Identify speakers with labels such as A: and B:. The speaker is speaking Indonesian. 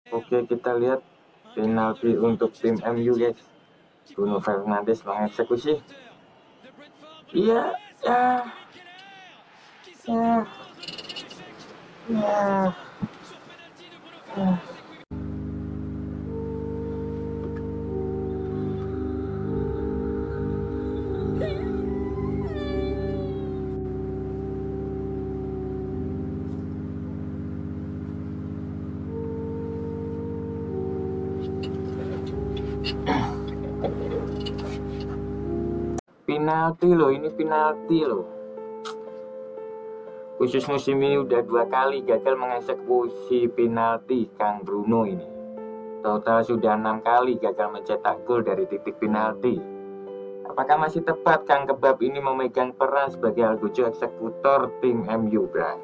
A: Oke, kita lihat penalti untuk tim MU, guys. Bruno Fernandes mengeksekusi. Iya, ya, ya, ya, ya. Penalti loh, ini penalti loh. Khusus musim ini udah 2 kali gagal mengeksekusi penalti Kang Bruno ini. Total sudah 6 kali gagal mencetak gol dari titik penalti. Apakah masih tepat Kang Kebab ini memegang peran sebagai algojo eksekutor tim MU, Bray?